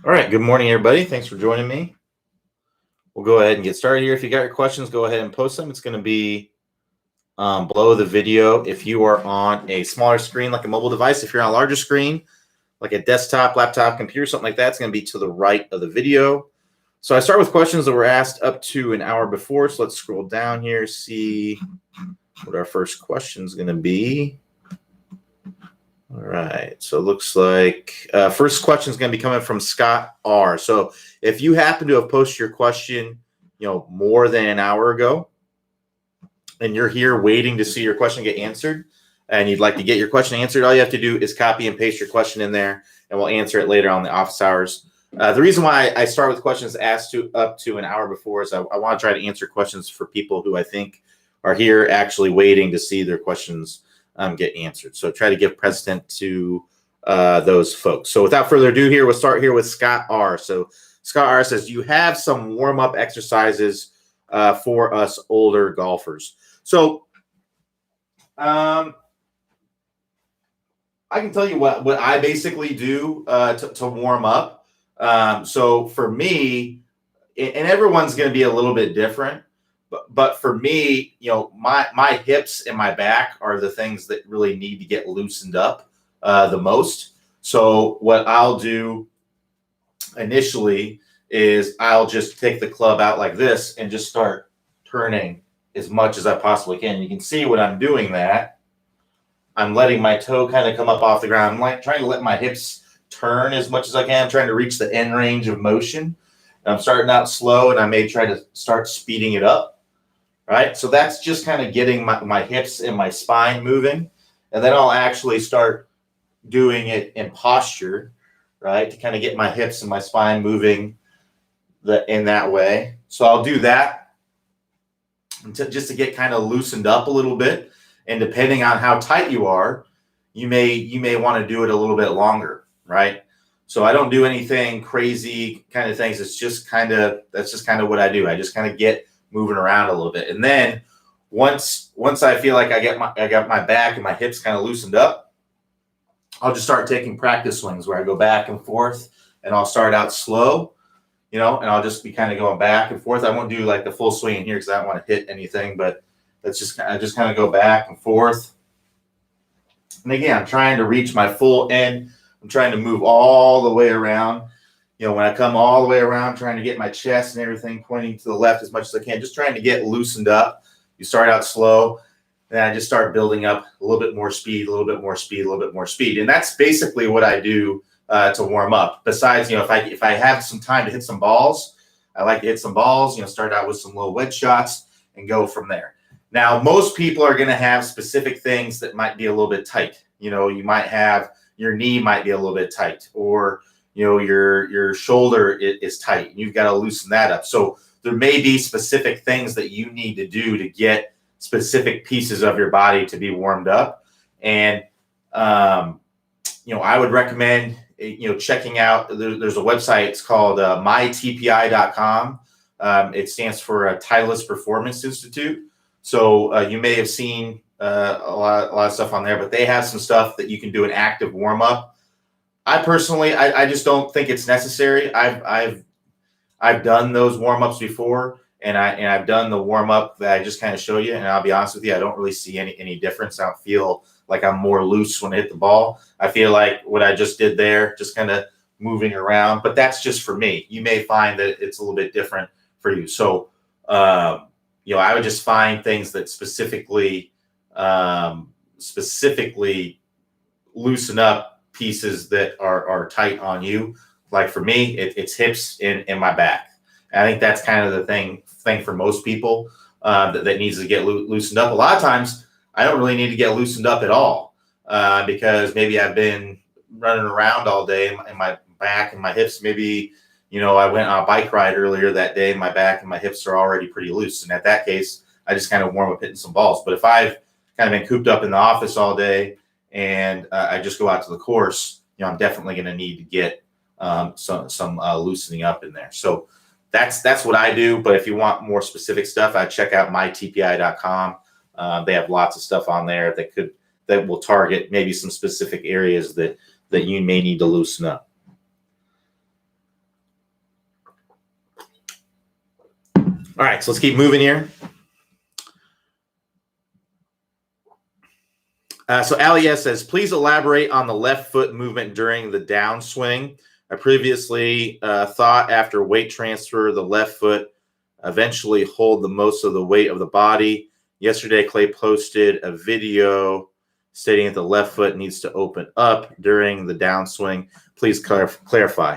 All right. Good morning, everybody. Thanks for joining me. We'll go ahead and get started here. If you got your questions, go ahead and post them. It's going to be below the video. If you are on a smaller screen, like a mobile device, if you're on a larger screen, like a desktop, laptop, computer, something like that, it's going to be to the right of the video. So I start with questions that were asked up to an hour before. So let's scroll down here, see what our first question is going to be. All right, so it looks like first question is going to be coming from Scott R. So if you happen to have posted your question, more than an hour ago, and you're here waiting to see your question get answered, and you'd like to get your question answered, all you have to do is copy and paste your question in there, and we'll answer it later on the office hours. The reason why I start with questions asked up to an hour before is I want to try to answer questions for people who I think are here actually waiting to see their questions get answered. So try to give precedent to those folks. So without further ado here, we'll start here with Scott R. So Scott R says, you have some warm-up exercises for us older golfers. So I can tell you what I basically do to warm up. So for me, and everyone's going to be a little bit different, but for me, my hips and my back are the things that really need to get loosened up the most. So what I'll do initially is I'll just take the club out like this and just start turning as much as I possibly can. You can see when I'm doing that, I'm letting my toe kind of come up off the ground. I'm like trying to let my hips turn as much as I can. I'm trying to reach the end range of motion. And I'm starting out slow, and I may try to start speeding it up. Right. So that's just kind of getting my hips and my spine moving. And then I'll actually start doing it in posture, right, to kind of get my hips and my spine moving in that way. So I'll do that just to get kind of loosened up a little bit. And depending on how tight you are, you may want to do it a little bit longer, right? So I don't do anything crazy kind of things. That's just kind of what I do. I just kind of get moving around a little bit. And then once I feel like I got my back and my hips kind of loosened up, I'll just start taking practice swings where I go back and forth, and I'll start out slow, and I'll just be kind of going back and forth. I won't do like the full swing in here because I don't want to hit anything, but I just kind of go back and forth. And again, I'm trying to reach my full end. I'm trying to move all the way around. When I come all the way around, trying to get my chest and everything pointing to the left as much as I can, just trying to get loosened up. You start out slow, and then I just start building up a little bit more speed, a little bit more speed, a little bit more speed. And that's basically what I do to warm up. Besides, if I have some time to hit some balls, I like to hit some balls, start out with some little wedge shots and go from there. Now, most people are going to have specific things that might be a little bit tight. You might have your knee might be a little bit tight, or your shoulder is tight, and you've got to loosen that up. So there may be specific things that you need to do to get specific pieces of your body to be warmed up. And, I would recommend, checking out, there's a website, it's called mytpi.com. It stands for Titleist Performance Institute. So you may have seen a lot of stuff on there, but they have some stuff that you can do an active warm up. I personally, I just don't think it's necessary. I've done those warm ups before, and I've done the warm up that I just kind of show you. And I'll be honest with you, I don't really see any difference. I don't feel like I'm more loose when I hit the ball. I feel like what I just did there, just kind of moving around. But that's just for me. You may find that it's a little bit different for you. So, I would just find things that specifically loosen up pieces that are tight on you. Like for me, it's hips and my back. And I think that's kind of the thing for most people that needs to get loosened up. A lot of times, I don't really need to get loosened up at all because maybe I've been running around all day and my back and my hips, maybe, I went on a bike ride earlier that day, my back and my hips are already pretty loose. And at that case, I just kind of warm up hitting some balls. But if I've kind of been cooped up in the office all day and I just go out to the course, I'm definitely going to need to get some loosening up in there. So that's what I do. But if you want more specific stuff, I check out mytpi.com. They have lots of stuff on there that will target maybe some specific areas that you may need to loosen up. All right, so let's keep moving here. So Ali S says, please elaborate on the left foot movement during the downswing. I previously thought after weight transfer, the left foot eventually hold the most of the weight of the body. Yesterday, Clay posted a video stating that the left foot needs to open up during the downswing. Please clarify.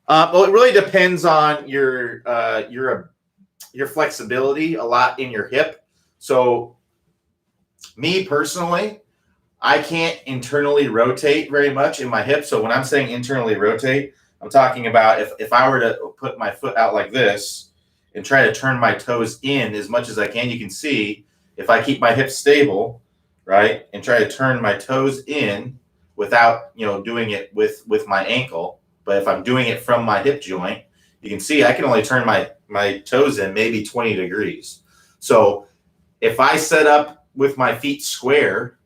Well, it really depends on your flexibility a lot in your hip. So me personally, I can't internally rotate very much in my hip. So when I'm saying internally rotate, I'm talking about if I were to put my foot out like this and try to turn my toes in as much as I can, you can see if I keep my hips stable, right, and try to turn my toes in without, doing it with my ankle. But if I'm doing it from my hip joint, you can see I can only turn my toes in maybe 20 degrees. So if I set up with my feet square,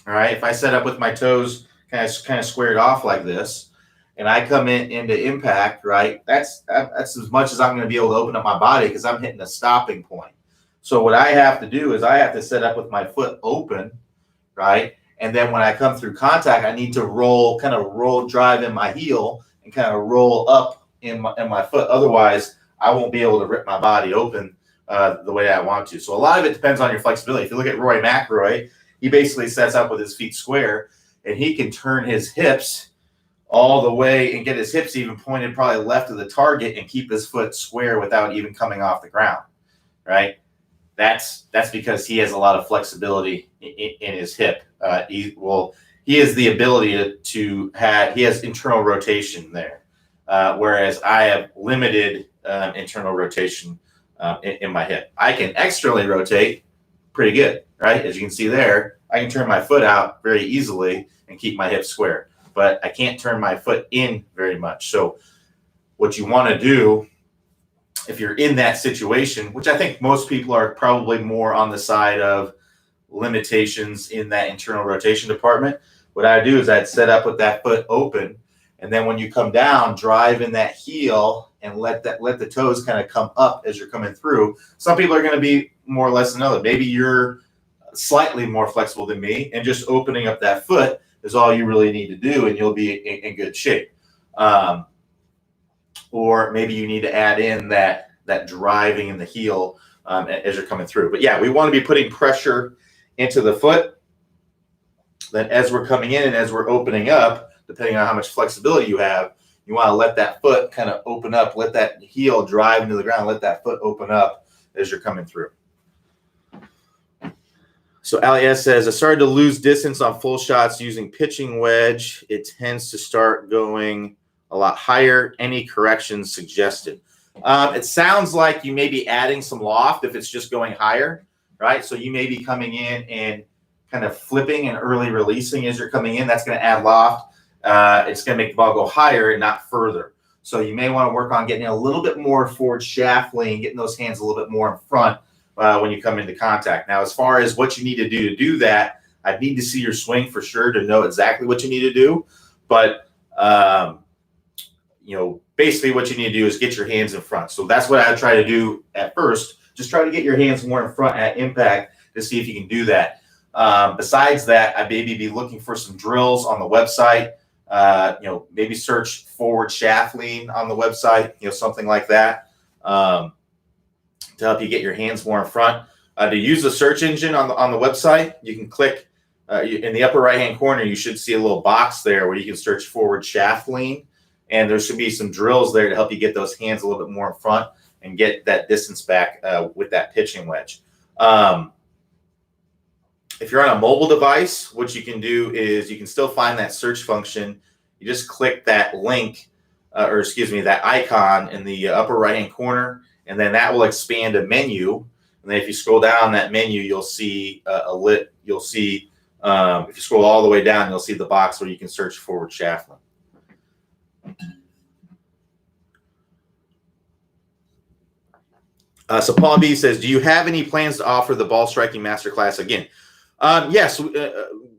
all right, if I set up with my toes kind of squared off like this, and I come into impact, right, that's as much as I'm going to be able to open up my body because I'm hitting a stopping point. So what I have to do is I have to set up with my foot open, right, and then when I come through contact, I need to roll drive in my heel and kind of roll up in my foot. Otherwise, I won't be able to rip my body open the way I want to. So a lot of it depends on your flexibility. If you look at Roy McIlroy, he basically sets up with his feet square, and he can turn his hips all the way and get his hips even pointed probably left of the target and keep his foot square without even coming off the ground, right? That's because he has a lot of flexibility in his hip. He has the ability he has internal rotation there, whereas I have limited internal rotation in my hip. I can externally rotate pretty good, right? As you can see there, I can turn my foot out very easily and keep my hips square, but I can't turn my foot in very much. So what you want to do if you're in that situation, which I think most people are probably more on the side of limitations in that internal rotation department, what I do is I'd set up with that foot open, and then when you come down, drive in that heel and let the toes kind of come up as you're coming through. Some people are going to be more or less than others. Maybe you're slightly more flexible than me, and just opening up that foot is all you really need to do, and you'll be in good shape. Or maybe you need to add in that driving in the heel as you're coming through. But yeah, we want to be putting pressure into the foot. Then as we're coming in and as we're opening up, depending on how much flexibility you have, you want to let that foot kind of open up, let that heel drive into the ground, let that foot open up as you're coming through. So Ali S says, I started to lose distance on full shots using pitching wedge. It tends to start going a lot higher. Any corrections suggested? It sounds like you may be adding some loft if it's just going higher, right? So you may be coming in and kind of flipping and early releasing as you're coming in. That's going to add loft. It's going to make the ball go higher and not further. So you may want to work on getting a little bit more forward shaft lean, getting those hands a little bit more in front when you come into contact. Now, as far as what you need to do that, I'd need to see your swing for sure to know exactly what you need to do. But, basically what you need to do is get your hands in front. So that's what I try to do at first. Just try to get your hands more in front at impact to see if you can do that. Besides that, I'd maybe be looking for some drills on the website. Maybe search forward shaft lean on the website, something like that, to help you get your hands more in front. To use the search engine on the website, you can click in the upper right-hand corner. You should see a little box there where you can search forward shaft lean, and there should be some drills there to help you get those hands a little bit more in front and get that distance back with that pitching wedge. If you're on a mobile device, what you can do is you can still find that search function. You just click that link, that icon in the upper right-hand corner, and then that will expand a menu. And then if you scroll down that menu, you'll see if you scroll all the way down, you'll see the box where you can search forward shaft lean. So Paul B says, do you have any plans to offer the ball striking masterclass again? Yes,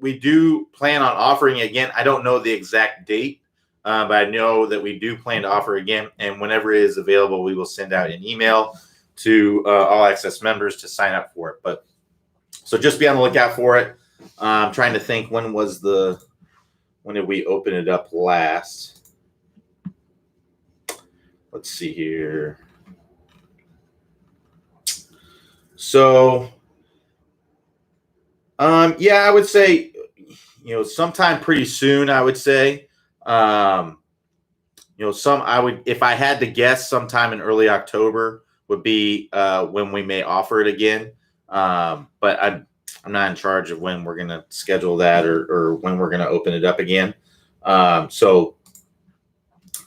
we do plan on offering it again. I don't know the exact date, but I know that we do plan to offer again. And whenever it is available, we will send out an email. to All Access members to sign up for it. But so just be on the lookout for it. I'm trying to think, when did we open it up last? Let's see here. So, yeah, I would say, sometime pretty soon, I would say. I would, if I had to guess, sometime in early October would be when we may offer it again. But I'm not in charge of when we're going to schedule that or when we're going to open it up again. So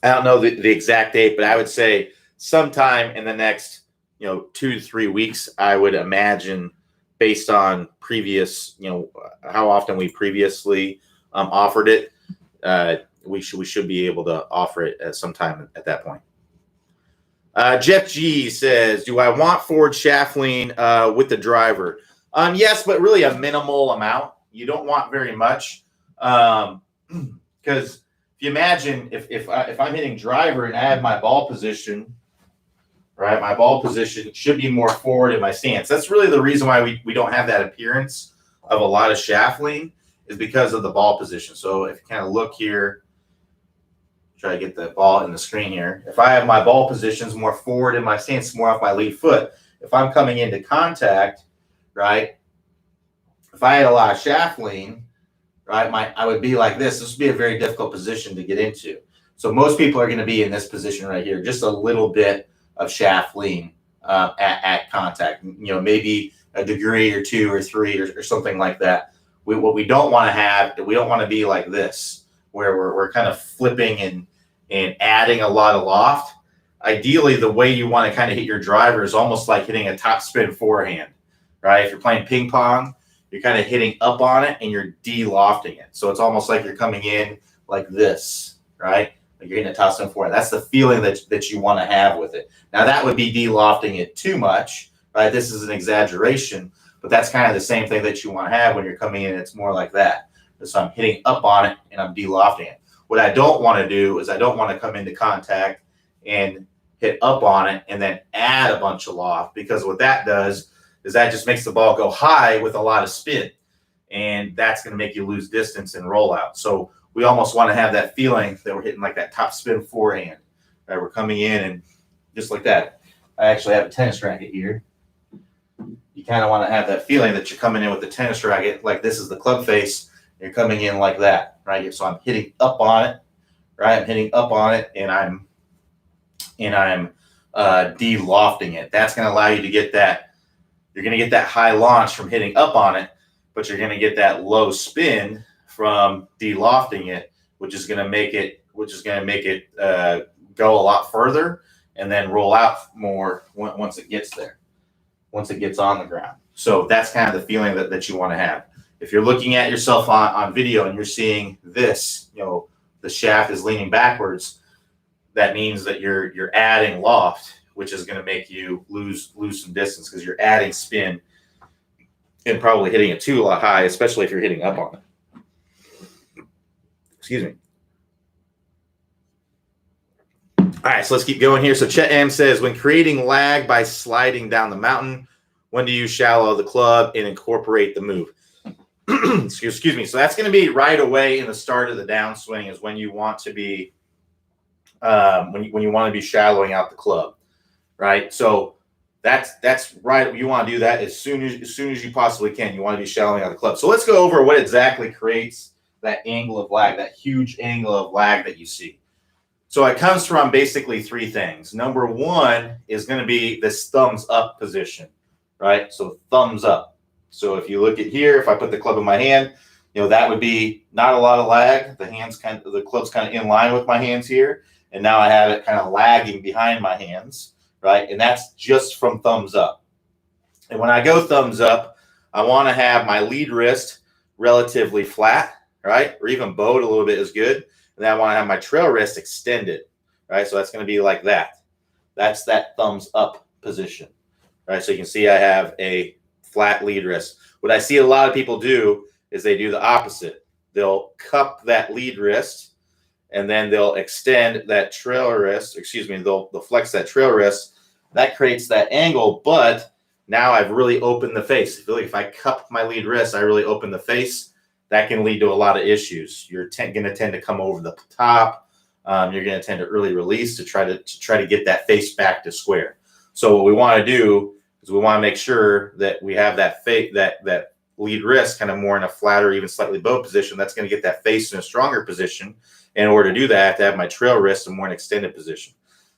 I don't know the exact date, but I would say sometime in the next, 2 to 3 weeks, I would imagine, based on previous, how often we previously offered it, we should be able to offer it at some time at that point. Jeff G says, do I want forward shaft lean with the driver? Yes, but really a minimal amount. You don't want very much, because if you imagine if I'm hitting driver and I have my ball position, right? My ball position should be more forward in my stance. That's really the reason why we don't have that appearance of a lot of shaft lean, is because of the ball position. So if you kind of look here, try to get the ball in the screen here. If I have my ball positions more forward in my stance, more off my lead foot, if I'm coming into contact, right? If I had a lot of shaft lean, right, I would be like this. This would be a very difficult position to get into. So most people are going to be in this position right here, just a little bit of shaft lean at contact. Maybe a degree or 2 or 3 or something like that. What we don't want to have, we don't want to be like this, where we're kind of flipping and adding a lot of loft. Ideally, the way you want to kind of hit your driver is almost like hitting a top spin forehand, right? If you're playing ping pong, you're kind of hitting up on it and you're de-lofting it. So it's almost like you're coming in like this, right? Like you're hitting a top spin forehand. That's the feeling that you want to have with it. Now, that would be de-lofting it too much, right? This is an exaggeration, but that's kind of the same thing that you want to have when you're coming in. It's more like that. So I'm hitting up on it and I'm de-lofting it. What I don't want to do is I don't want to come into contact and hit up on it and then add a bunch of loft, because what that does is that just makes the ball go high with a lot of spin, and that's going to make you lose distance and roll out. So we almost want to have that feeling that we're hitting like that top spin forehand, right? We're coming in and just like that. I actually have a tennis racket here. You kind of want to have that feeling that you're coming in with the tennis racket, like this is the club face. You're coming in like that, right? So I'm hitting up on it, right? I'm hitting up on it, and I'm de-lofting it. That's going to allow you to get that. You're going to get that high launch from hitting up on it, but you're going to get that low spin from de-lofting it, which is going to make it go a lot further and then roll out more once it gets there, once it gets on the ground. So that's kind of the feeling that you want to have. If you're looking at yourself on video and you're seeing this, the shaft is leaning backwards, that means that you're adding loft, which is going to make you lose some distance, because you're adding spin and probably hitting it too high, especially if you're hitting up on it. Excuse me. All right, so let's keep going here. So Chet M says, when creating lag by sliding down the mountain, when do you shallow the club and incorporate the move? Excuse me. So that's going to be right away in the start of the downswing, is when you want to be when you want to be shallowing out the club, right? So that's right. You want to do that as soon as you possibly can. You want to be shallowing out the club. So let's go over what exactly creates that angle of lag, that huge angle of lag that you see. So it comes from basically 3 things. Number 1 is going to be this thumbs up position, right? So thumbs up. So if you look at here, if I put the club in my hand, that would be not a lot of lag. The club's kind of in line with my hands here. And now I have it kind of lagging behind my hands, right? And that's just from thumbs up. And when I go thumbs up, I want to have my lead wrist relatively flat, right? Or even bowed a little bit is good. And then I want to have my trail wrist extended, right? So that's going to be like that. That's that thumbs up position, right? So you can see I have a flat lead wrist. What I see a lot of people do is they do the opposite. They'll cup that lead wrist, and then they'll extend that trail wrist. They'll flex that trail wrist that creates that angle, but now I've really opened the face. If I cup my lead wrist, I really open the face. That can lead to a lot of issues. You're going to tend to come over the top. You're going to tend to early release to try to get that face back to square. So what we want to do is we want to make sure that we have that that lead wrist kind of more in a flatter, even slightly bowed position. That's going to get that face in a stronger position. In order to do that, I have to have my trail wrist in more an extended position.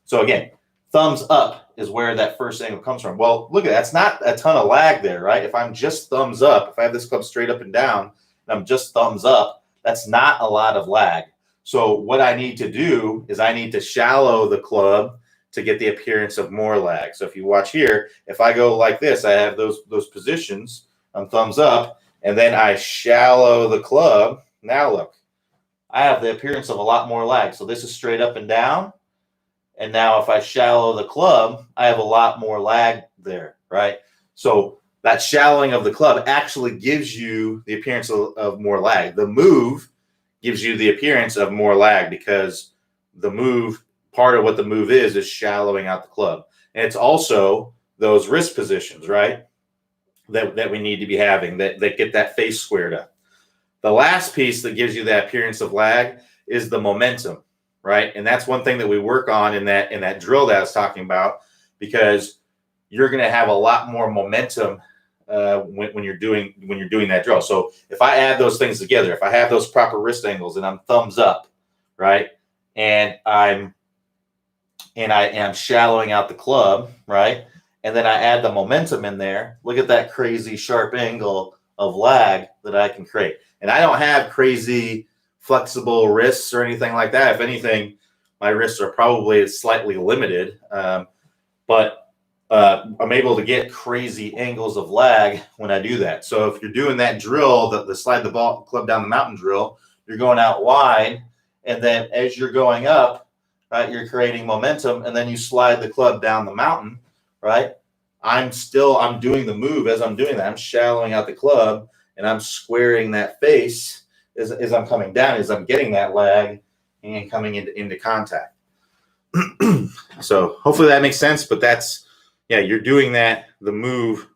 So again, thumbs up is where that first angle comes from. Well, look at that. That's not a ton of lag there, right? If I'm just thumbs up, if I have this club straight up and down, and I'm just thumbs up, that's not a lot of lag. So what I need to do is I need to shallow the club to get the appearance of more lag. So if you watch here, if I go like this, I have those positions. I'm thumbs up, and then I shallow the club. Now look, I have the appearance of a lot more lag. So this is straight up and down. And now if I shallow the club, I have a lot more lag there, right? So that shallowing of the club actually gives you the appearance of more lag. The move gives you the appearance of more lag because the move, part of what the move is shallowing out the club. And it's also those wrist positions, right, that we need to be having that get that face squared up. The last piece that gives you that appearance of lag is the momentum, right? And that's one thing that we work on in that drill that I was talking about, because you're going to have a lot more momentum when you're doing that drill. So if I add those things together, if I have those proper wrist angles and I'm thumbs up, right, and I am shallowing out the club, right, and then I add the momentum in there, look at that crazy sharp angle of lag that I can create. And I don't have crazy flexible wrists or anything like that. If anything, my wrists are probably slightly limited, but I'm able to get crazy angles of lag when I do that. So if you're doing that drill, the slide the ball club down the mountain drill, you're going out wide, and then as you're going up, right, you're creating momentum, and then you slide the club down the mountain, right? I'm doing the move as I'm doing that. I'm shallowing out the club, and I'm squaring that face as I'm coming down, as I'm getting that lag and coming into contact. So hopefully that makes sense, but that's, yeah, you're doing the move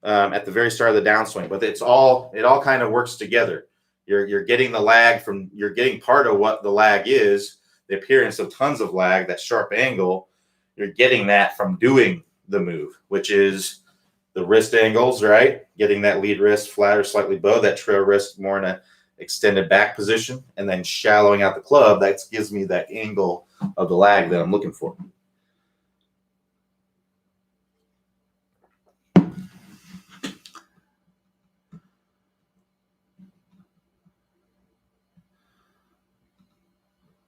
at the very start of the downswing, but it all kind of works together. You're getting the lag you're getting part of what the lag is, the appearance of tons of lag, that sharp angle. You're getting that from doing the move, which is the wrist angles, right? Getting that lead wrist flat or slightly bowed, that trail wrist more in a extended back position, and then shallowing out the club. That gives me that angle of the lag that I'm looking for.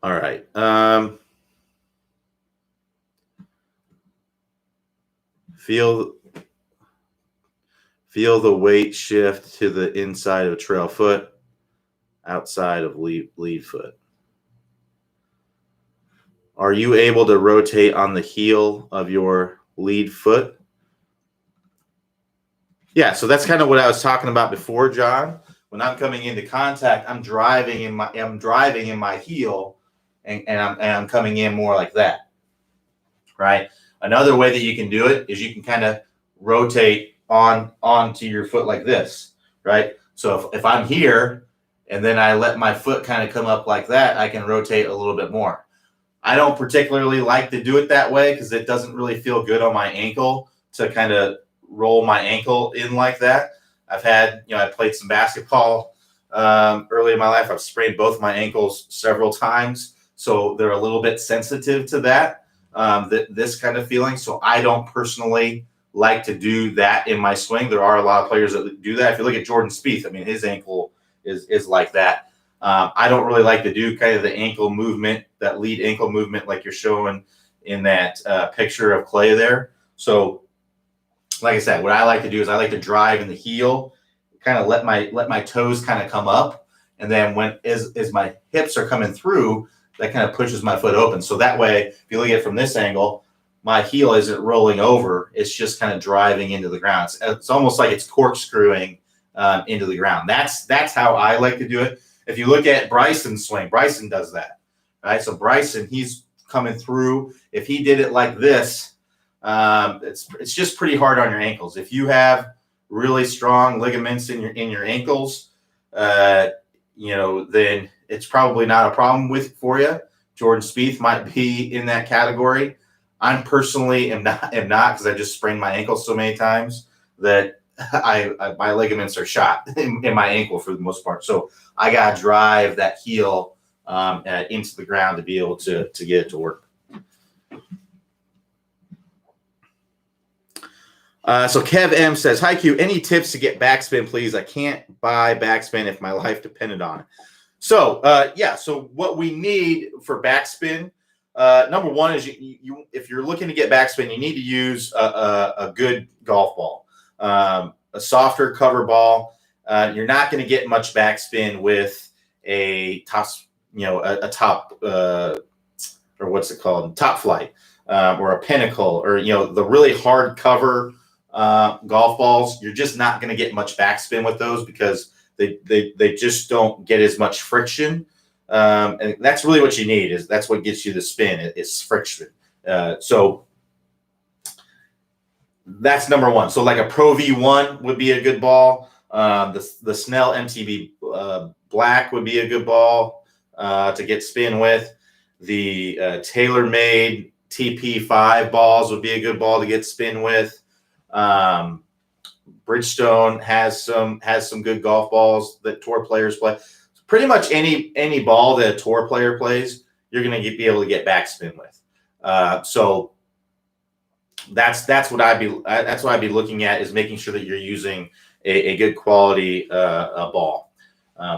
All right. Feel the weight shift to the inside of a trail foot, outside of lead foot. Are you able to rotate on the heel of your lead foot? Yeah, so that's kind of what I was talking about before, John. When I'm coming into contact, I'm driving in my heel, and I'm coming in more like that, right? Another way that you can do it is you can kind of rotate onto your foot like this, right? So if I'm here and then I let my foot kind of come up like that, I can rotate a little bit more. I don't particularly like to do it that way because it doesn't really feel good on my ankle to kind of roll my ankle in like that. I played some basketball early in my life. I've sprained both my ankles several times, so they're a little bit sensitive to that, this kind of feeling. So I don't personally like to do that in my swing. There are a lot of players that do that. If you look at Jordan Spieth, I mean, his ankle is like that. I don't really like to do kind of the ankle movement, that lead ankle movement like you're showing in that picture of Clay there. So like I said, what I like to do is I like to drive in the heel, kind of let my toes kind of come up. And then as my hips are coming through, that kind of pushes my foot open. So that way, if you look at it from this angle, my heel isn't rolling over. It's just kind of driving into the ground. It's almost like it's corkscrewing into the ground. That's how I like to do it. If you look at Bryson's swing, Bryson does that, right? So Bryson, he's coming through. If he did it like this, it's just pretty hard on your ankles. If you have really strong ligaments in your ankles, then it's probably not a problem for you. Jordan Spieth might be in that category. I'm personally am not because I just sprained my ankle so many times that my ligaments are shot in my ankle for the most part. So I gotta drive that heel into the ground to be able to get it to work. So Kev M says, "Hi Q, any tips to get backspin, please? I can't buy backspin if my life depended on it." So so what we need for backspin, number one is you if you're looking to get backspin, you need to use a good golf ball, a softer cover ball. You're not going to get much backspin with a top, a top or what's it called, top flight, or a pinnacle, or the really hard cover golf balls. You're just not going to get much backspin with those because they just don't get as much friction. And that's really what you need. That's what gets you the spin. It's friction. So that's number one. So like a Pro V1 would be a good ball. The Snell MTB Black would be a good ball to get spin with. The TaylorMade TP5 balls would be a good ball to get spin with. Bridgestone has some good golf balls that tour players play. Pretty much any ball that a tour player plays, you're going to be able to get backspin with. So that's what I'd be looking at, is making sure that you're using a good quality ball.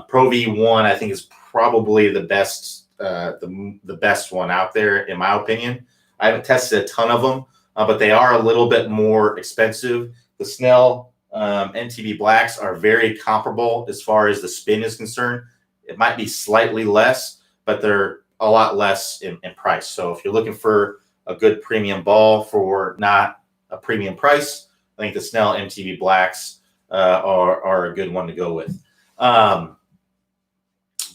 Pro V1 I think is probably the best the best one out there in my opinion. I haven't tested a ton of them, but they are a little bit more expensive. The Snell NTB Blacks are very comparable as far as the spin is concerned. It might be slightly less, but they're a lot less in price. So if you're looking for a good premium ball for not a premium price, I think the Snell MTB Blacks are a good one to go with.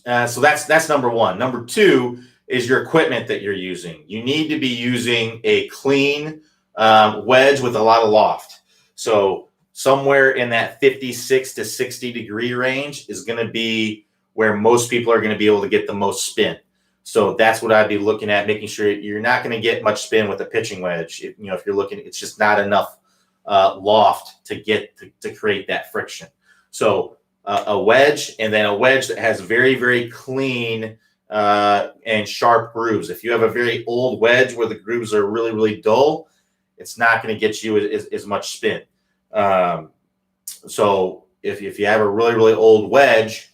So that's number one. Number two is your equipment that you're using. You need to be using a clean wedge with a lot of loft. So somewhere in that 56 to 60 degree range is going to be where most people are going to be able to get the most spin. So that's what I'd be looking at, making sure you're not going to get much spin with a pitching wedge. If you're looking, it's just not enough loft to create that friction. So a wedge, and then a wedge that has very, very clean and sharp grooves. If you have a very old wedge where the grooves are really, really dull, it's not going to get you as much spin. So if you have a really, really old wedge,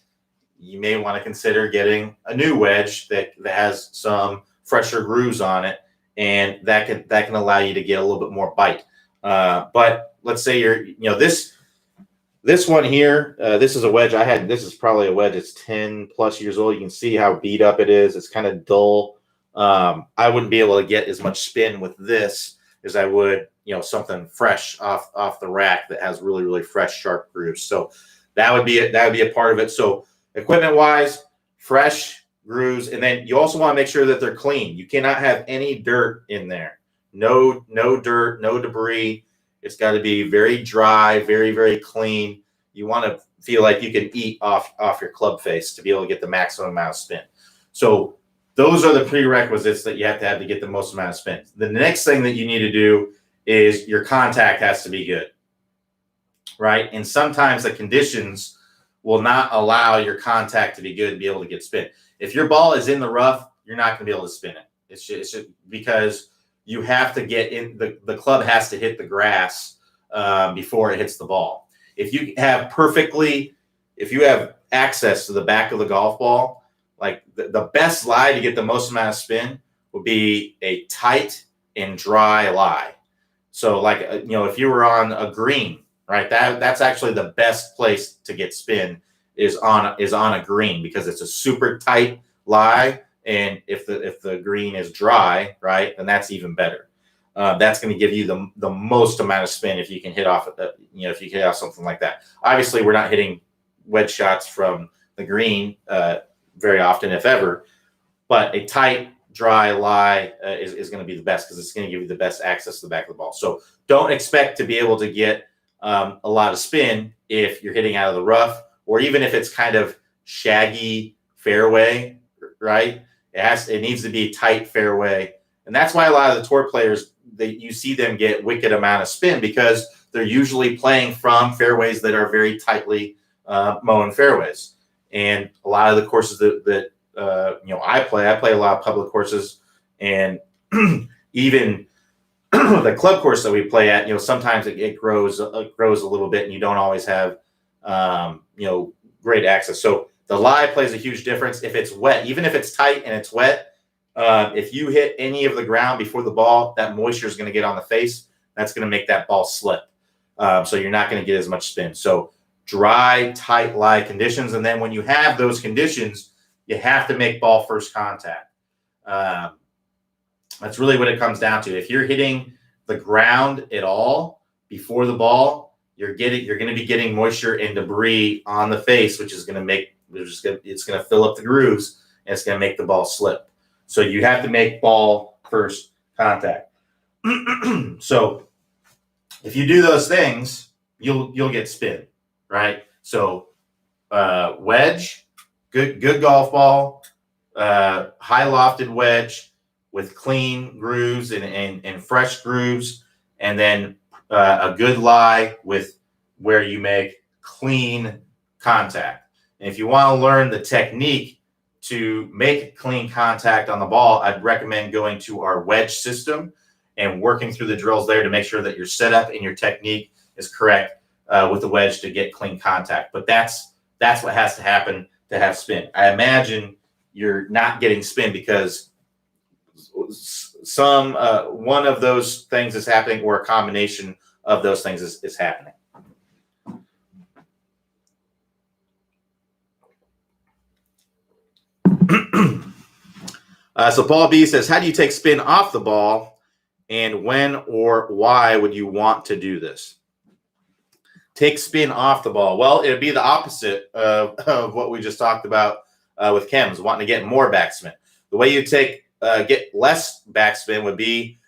you may want to consider getting a new wedge that has some fresher grooves on it, and that can allow you to get a little bit more bite. But let's say this one here, this is a wedge I had. This is probably a wedge that's 10 plus years old. You can see how beat up it is. It's kind of dull. I wouldn't be able to get as much spin with this as I would, something fresh off the rack that has really, really fresh, sharp grooves. So that would be a part of it. So equipment wise, fresh grooves, and then you also want to make sure that they're clean. You cannot have any dirt in there. No dirt, no debris. It's got to be very dry, very, very clean. You want to feel like you can eat off your club face to be able to get the maximum amount of spin. So those are the prerequisites that you have to get the most amount of spin. The next thing that you need to do is your contact has to be good, right? And sometimes the conditions will not allow your contact to be good and be able to get spin. If your ball is in the rough, you're not going to be able to spin it. It's just because you have to get in, the club has to hit the grass before it hits the ball. If you have access to the back of the golf ball, like the best lie to get the most amount of spin would be a tight and dry lie. So like, if you were on a green, right, that's actually the best place to get spin is on a green, because it's a super tight lie. And if the green is dry, right, then that's even better. That's going to give you the most amount of spin if you can hit off if you hit off something like that. Obviously, we're not hitting wedge shots from the green very often, if ever. But a tight, dry lie is going to be the best, because it's going to give you the best access to the back of the ball. So don't expect to be able to get a lot of spin if you're hitting out of the rough, or even if it's kind of shaggy fairway, right? It needs to be tight fairway. And that's why a lot of the tour players, you see them get wicked amount of spin, because they're usually playing from fairways that are very tightly mown fairways. And a lot of the courses that I play a lot of public courses, and even the club course that we play at, sometimes it grows a little bit, and you don't always have great access. So the lie plays a huge difference. If it's wet, even if it's tight and it's wet, if you hit any of the ground before the ball, that moisture is going to get on the face. That's going to make that ball slip. So you're not going to get as much spin. So dry, tight lie conditions. And then when you have those conditions, you have to make ball first contact. That's really what it comes down to. If you're hitting the ground at all before the ball, you're going to be getting moisture and debris on the face, which is going to make it's going to fill up the grooves, and it's going to make the ball slip. So you have to make ball first contact. So if you do those things, you'll get spin, right? So wedge, good golf ball, high lofted wedge with clean grooves and fresh grooves, and then a good lie with where you make clean contact. And if you want to learn the technique to make clean contact on the ball, I'd recommend going to our wedge system and working through the drills there to make sure that your setup and your technique is correct with the wedge to get clean contact. But that's what has to happen to have spin. I imagine you're not getting spin because one of those things is happening, or a combination of those things is happening. So Paul B says, how do you take spin off the ball, and when or why would you want to do this? Take spin off the ball. Well, it would be the opposite of what we just talked about with chems, wanting to get more backspin. The way you get less backspin would be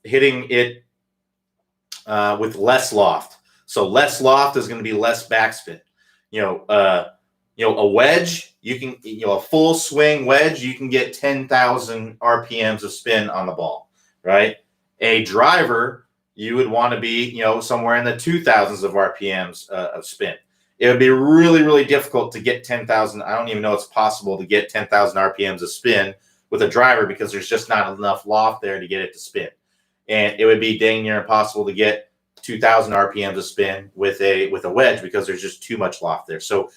hitting it with less loft. So less loft is going to be less backspin. A wedge, you can, a full swing wedge, you can get 10,000 RPMs of spin on the ball, right? A driver, you would want to be, somewhere in the 2,000s of RPMs of spin. It would be really, really difficult to get 10,000. I don't even know it's possible to get 10,000 RPMs of spin with a driver, because there's just not enough loft there to get it to spin. And it would be dang near impossible to get 2,000 RPMs of spin with a wedge, because there's just too much loft there. So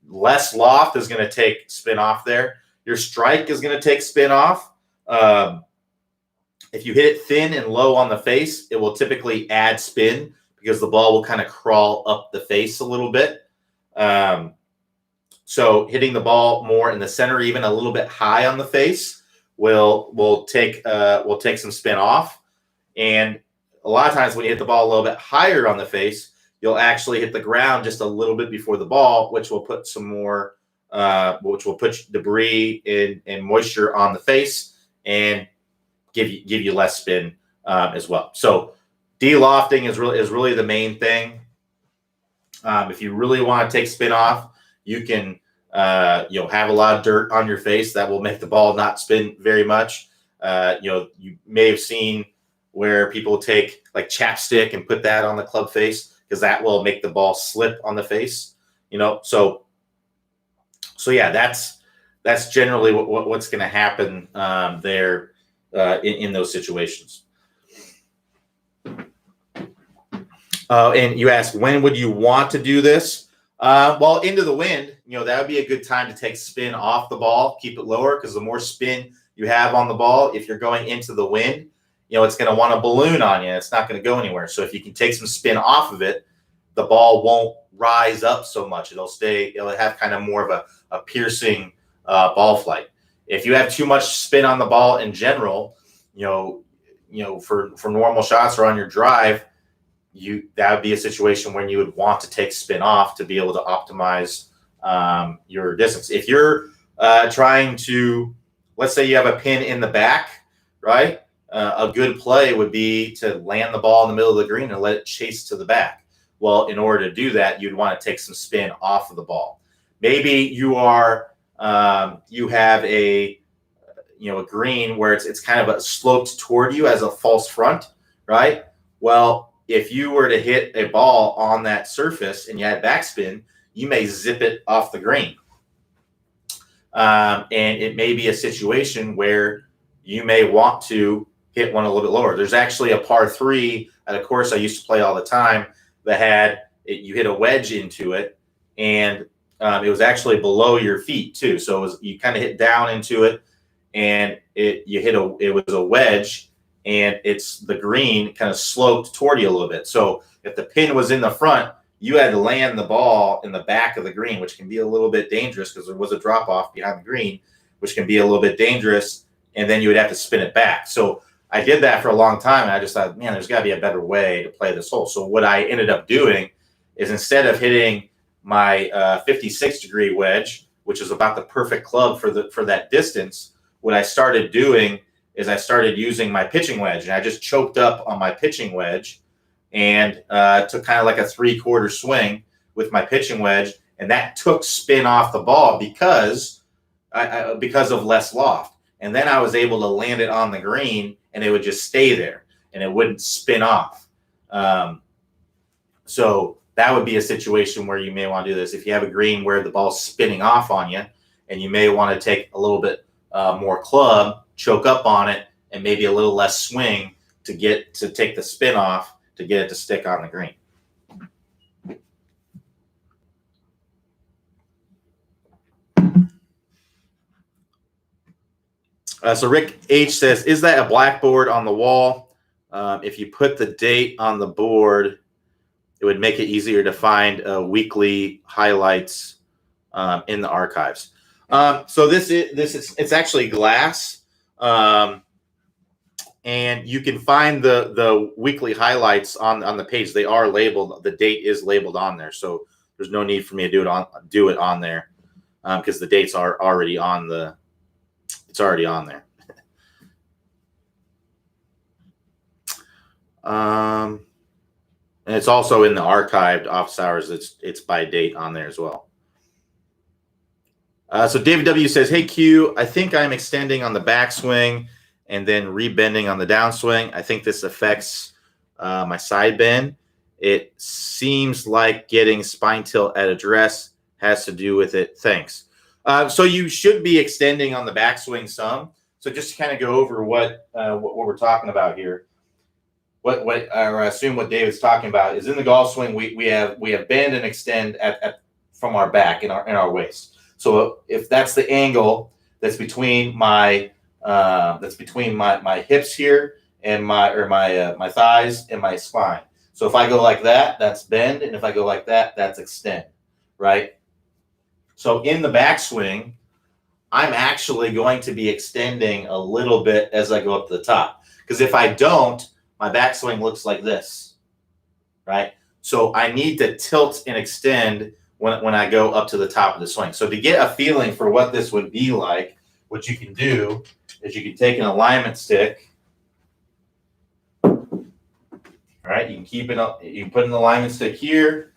less loft is going to take spin off there. Your strike is going to take spin off. If you hit it thin and low on the face, it will typically add spin, because the ball will kind of crawl up the face a little bit. So hitting the ball more in the center, even a little bit high on the face, will take some spin off. And a lot of times when you hit the ball a little bit higher on the face, you'll actually hit the ground just a little bit before the ball, which will put debris and moisture on the face and give you less spin as well. So de-lofting is really the main thing. If you really want to take spin off, you can have a lot of dirt on your face that will make the ball not spin very much. You may have seen where people take like chapstick and put that on the club face, because that will make the ball slip on the face. So yeah, that's generally what's going to happen there in those situations. And you ask, when would you want to do this? Well, into the wind, that would be a good time to take spin off the ball, keep it lower, because the more spin you have on the ball, if you're going into the wind, it's going to want to balloon on you. It's not going to go anywhere. So if you can take some spin off of it, the ball won't rise up so much. It'll have kind of more of a piercing ball flight. If you have too much spin on the ball in general, for normal shots or on your drive, that would be a situation when you would want to take spin off to be able to optimize your distance. If you're trying to let's say you have a pin in the back, right? A good play would be to land the ball in the middle of the green and let it chase to the back. Well, in order to do that, you'd want to take some spin off of the ball. Maybe you are you have a green where it's kind of sloped toward you as a false front, right? Well, if you were to hit a ball on that surface and you had backspin, you may zip it off the green. And it may be a situation where you may want to hit one a little bit lower. There's actually a par 3 at a course I used to play all the time that had you hit a wedge into it, and it was actually below your feet too. So you kind of hit down into it, and it was a wedge, and it's the green kind of sloped toward you a little bit. So if the pin was in the front, you had to land the ball in the back of the green, which can be a little bit dangerous because there was a drop off behind the green, which can be a little bit dangerous. And then you would have to spin it back. So I did that for a long time. And I just thought, man, there's got to be a better way to play this hole. So what I ended up doing is, instead of hitting my 56-degree wedge, which is about the perfect club for that distance, what I started doing is I started using my pitching wedge, and I just choked up on my pitching wedge and took kind of like a 3/4 swing with my pitching wedge, and that took spin off the ball because of less loft. And then I was able to land it on the green, and it would just stay there, and it wouldn't spin off. So that would be a situation where you may want to do this. If you have a green where the ball's spinning off on you, and you may want to take a little bit more club, choke up on it, and maybe a little less swing to take the spin off, to get it to stick on the green. So Rick H says, is that a blackboard on the wall? If you put the date on the board, it would make it easier to find weekly highlights in the archives. So it's actually glass. And you can find the weekly highlights on the page. They are labeled. The date is labeled on there, so there's no need for me to do it on there because the dates are already on the. It's already on there. And it's also in the archived office hours. It's by date on there as well. So David W says, "Hey Q, I think I'm extending on the backswing and then rebending on the downswing. I think this affects my side bend. It seems like getting spine tilt at address has to do with it. Thanks." So you should be extending on the backswing some. So just to kind of go over what we're talking about here. What I assume what David's talking about is, in the golf swing we have bend and extend from our back in our waist. So if that's the angle that's between my hips here and my thighs and my spine. So if I go like that, that's bend, and if I go like that, that's extend, right? So in the backswing, I'm actually going to be extending a little bit as I go up to the top, because if I don't, my backswing looks like this, right? So I need to tilt and extend when I go up to the top of the swing. So to get a feeling for what this would be like, what you can do is you can take an alignment stick. All right, you can keep it up. You can put an alignment stick here,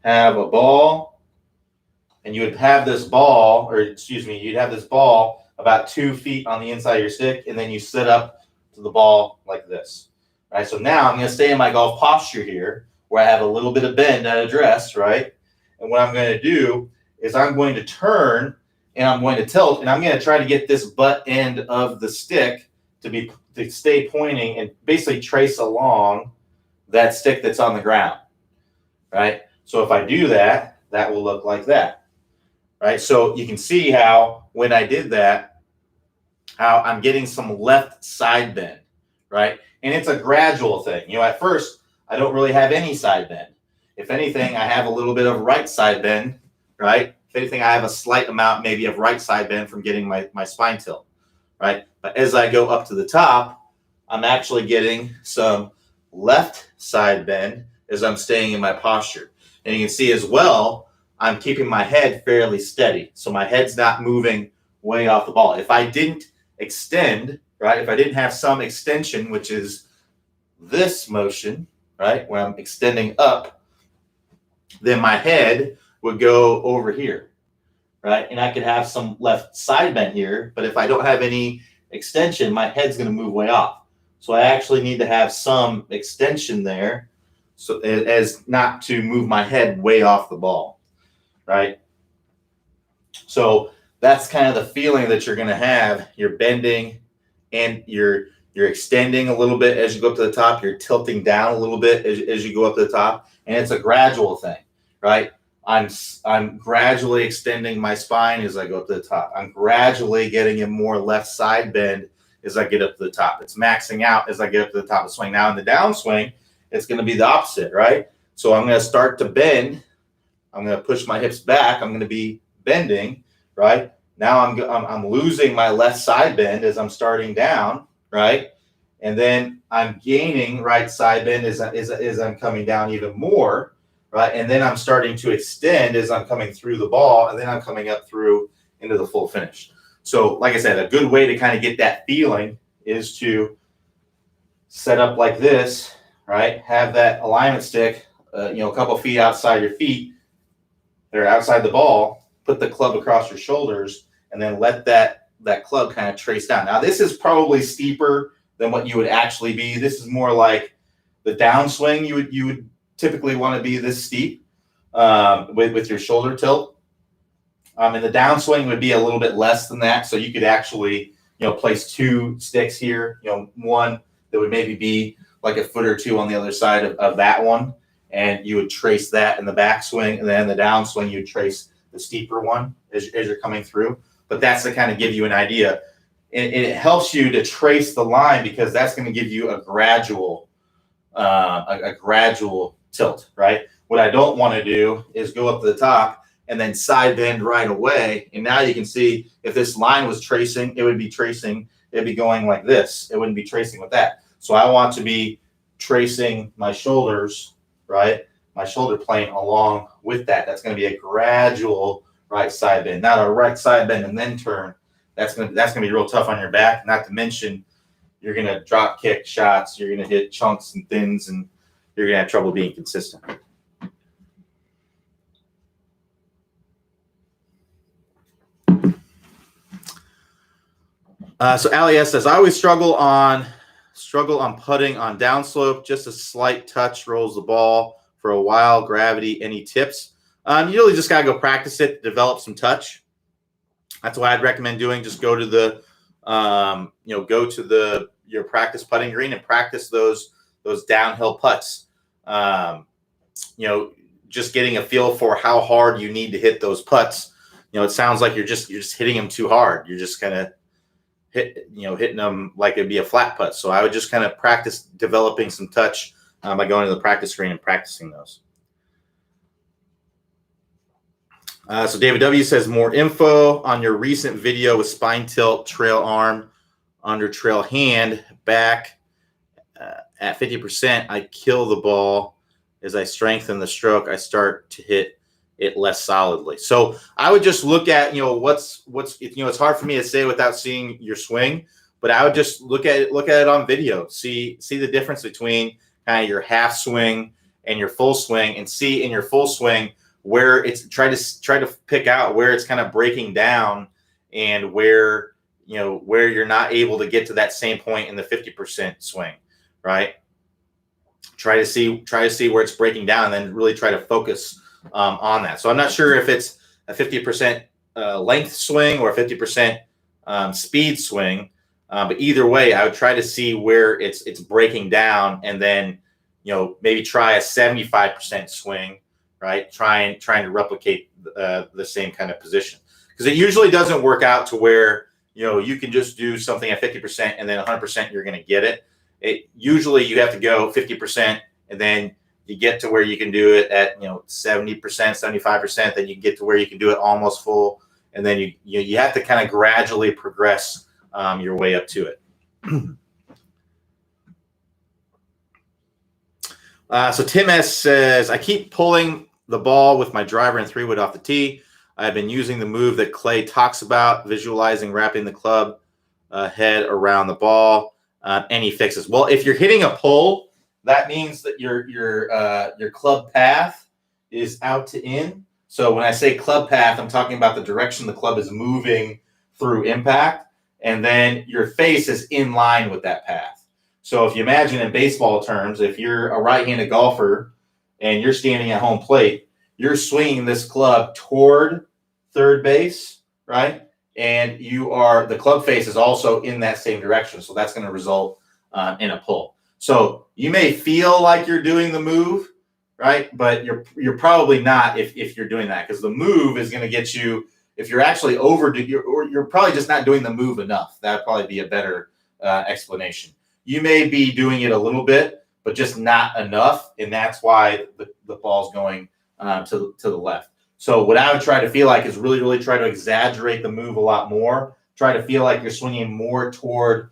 have a ball, and you would have this ball, you'd have this ball about 2 feet on the inside of your stick, and then you sit up to the ball like this. All right, so now I'm going to stay in my golf posture here, where I have a little bit of bend at address, right? And what I'm going to do is I'm going to turn and I'm going to tilt, and I'm going to try to get this butt end of the stick to stay pointing and basically trace along that stick that's on the ground, right? So if I do that, that will look like that, right? So you can see how when I did that, how I'm getting some left side bend, right? And it's a gradual thing. At first, I don't really have any side bend. If anything, I have a little bit of right side bend, right? If anything, I have a slight amount maybe of right side bend from getting my spine tilt, right? But as I go up to the top, I'm actually getting some left side bend as I'm staying in my posture. And you can see as well, I'm keeping my head fairly steady. So my head's not moving way off the ball. If I didn't extend, right? If I didn't have some extension, which is this motion, right, when I'm extending up, then my head would go over here, right? And I could have some left side bend here, but if I don't have any extension, my head's going to move way off. So I actually need to have some extension there, so as not to move my head way off the ball, right? So that's kind of the feeling that you're going to have. You're bending and you're extending a little bit as you go up to the top. You're tilting down a little bit as you go up to the top, and it's a gradual thing, right? I'm gradually extending my spine as I go up to the top. I'm gradually getting a more left side bend as I get up to the top. It's maxing out as I get up to the top of the swing. Now in the downswing, it's going to be the opposite, right? So I'm going to start to bend. I'm going to push my hips back. I'm going to be bending, right? Now I'm losing my left side bend as I'm starting down, right? And then I'm gaining right side bend as I'm coming down even more, right? And then I'm starting to extend as I'm coming through the ball, and then I'm coming up through into the full finish. So like I said, a good way to kind of get that feeling is to set up like this, right? Have that alignment stick, a couple feet outside your feet, they're outside the ball, put the club across your shoulders, and then let that club kind of trace down. Now, this is probably steeper than what you would actually be. This is more like the downswing. You would typically want to be this steep with your shoulder tilt. And the downswing would be a little bit less than that. So you could actually, place two sticks here, one that would maybe be like a foot or two on the other side of that one. And you would trace that in the backswing, and then the downswing, you'd trace the steeper one as you're coming through. But that's to kind of give you an idea. And it helps you to trace the line because that's going to give you a gradual tilt, right? What I don't want to do is go up to the top and then side bend right away. And now you can see if this line was tracing, it'd be going like this. It wouldn't be tracing with that. So I want to be tracing my shoulders, right? My shoulder plane along with that. That's going to be a gradual right side bend, not a right side bend and then turn. That's going to be real tough on your back. Not to mention, you're going to drop kick shots. You're going to hit chunks and thins, and you're going to have trouble being consistent. So Ali S says, I always struggle on putting on downslope. Just a slight touch rolls the ball for a while. Gravity, any tips? You really just got to go practice it, develop some touch. That's what I'd recommend doing. Just go to your practice putting green and practice those downhill putts. Just getting a feel for how hard you need to hit those putts. It sounds like you're just hitting them too hard. You're just kind of hitting them like it'd be a flat putt. So I would just kind of practice developing some touch by going to the practice screen and practicing those. So David W says, more info on your recent video with spine tilt, trail arm, under trail hand, back at 50%. I kill the ball. As I strengthen the stroke, I start to hit it less solidly. So I would just look at, what's it's hard for me to say without seeing your swing, but I would just look at it on video, see the difference between kind of your half swing and your full swing, and see in your full swing where it's try to pick out where it's kind of breaking down and where you're not able to get to that same point in the 50% swing, right? Try to see where it's breaking down, and then really try to focus on that. So I'm not sure if it's a 50% length swing or a 50% speed swing, but either way, I would try to see where it's breaking down, and then maybe try a 75% swing, right? Trying to replicate the same kind of position, because it usually doesn't work out to where you can just do something at 50% and then 100% you're going to get it. Usually you have to go 50% and then you get to where you can do it at 70%, 75%. Then you get to where you can do it almost full, and then you have to kind of gradually progress your way up to it. So Tim S says, I keep pulling the ball with my driver and 3-wood off the tee. I've been using the move that Clay talks about, visualizing wrapping the club head around the ball, any fixes. Well, if you're hitting a pull, that means that your club path is out to in. So when I say club path, I'm talking about the direction the club is moving through impact, and then your face is in line with that path. So if you imagine in baseball terms, if you're a right-handed golfer and you're standing at home plate, you're swinging this club toward third base, right? And the club face is also in that same direction. So that's going to result in a pull. So you may feel like you're doing the move, right? But you're probably not if you're doing that, because the move is going to get you. If you're actually you're probably just not doing the move enough. That'd probably be a better explanation. You may be doing it a little bit, but just not enough, and that's why the ball's going to the left. So what I would try to feel like is really, really try to exaggerate the move a lot more. Try to feel like you're swinging more toward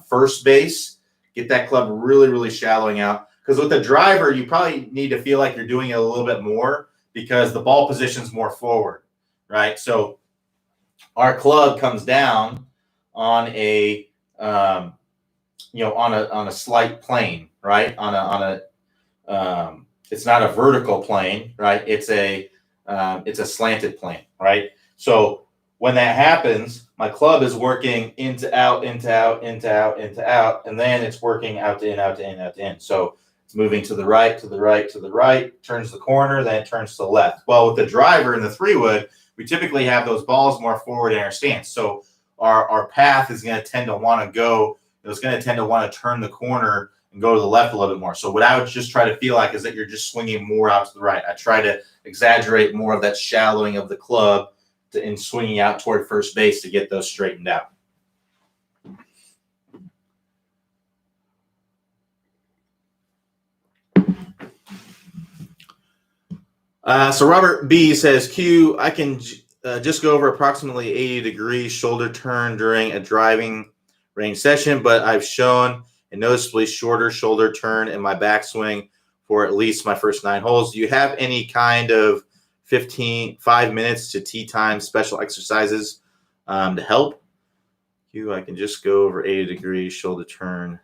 first base. Get that club really, really shallowing out. Because with the driver, you probably need to feel like you're doing it a little bit more because the ball position's more forward, right? So our club comes down on a on a slight plane, right? It's not a vertical plane, right? It's a slanted plane, right? So when that happens, my club is working into out, into out, into out, into out, and then it's working out to in, out to in, out to in. So it's moving to the right, to the right, to the right, turns the corner, then it turns to the left. Well, with the driver and the 3-wood, we typically have those balls more forward in our stance. So our path is going to tend to want to go, it's going to tend to want to turn the corner and go to the left a little bit more. So what I would just try to feel like is that you're just swinging more out to the right. I try to exaggerate more of that shallowing of the club in swinging out toward first base to get those straightened out. So Robert B says, Q, I can just go over approximately 80 degrees shoulder turn during a driving range session, but I've shown a noticeably shorter shoulder turn in my backswing for at least my first 9 holes. Do you have any kind of 5 minutes to tee time special exercises to help? Q, I can just go over 80 degrees shoulder turn.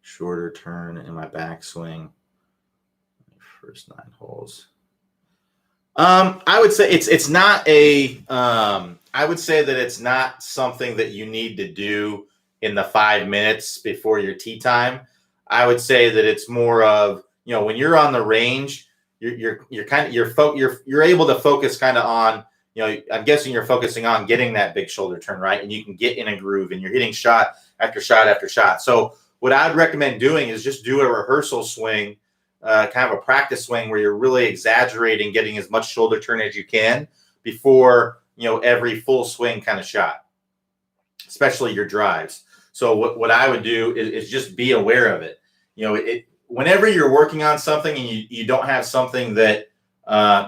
Shorter turn in my backswing. First 9 holes. I would say it's not a. I would say that it's not something that you need to do in the 5 minutes before your tee time. I would say that it's more of, when you're on the range, you're able to focus kind of on, I'm guessing you're focusing on getting that big shoulder turn, right? And you can get in a groove and you're hitting shot after shot after shot. So what I'd recommend doing is just do a rehearsal swing, kind of a practice swing where you're really exaggerating getting as much shoulder turn as you can before, every full swing kind of shot, especially your drives. So what I would do is just be aware of it. Whenever you're working on something and you don't have something that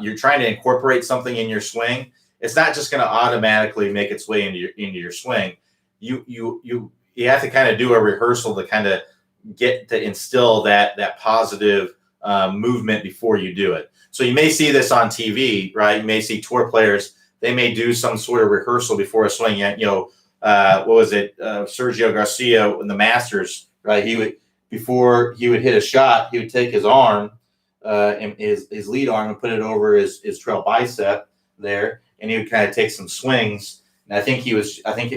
you're trying to incorporate something in your swing, it's not just going to automatically make its way into your swing. You have to kind of do a rehearsal to kind of get to instill that positive movement before you do it. So you may see this on TV, right? You may see tour players, they may do some sort of rehearsal before a swing. What was it? Sergio Garcia in the Masters, right? Before he would hit a shot, he would take his arm, and his lead arm, and put it over his trail bicep there, and he would kind of take some swings. And I think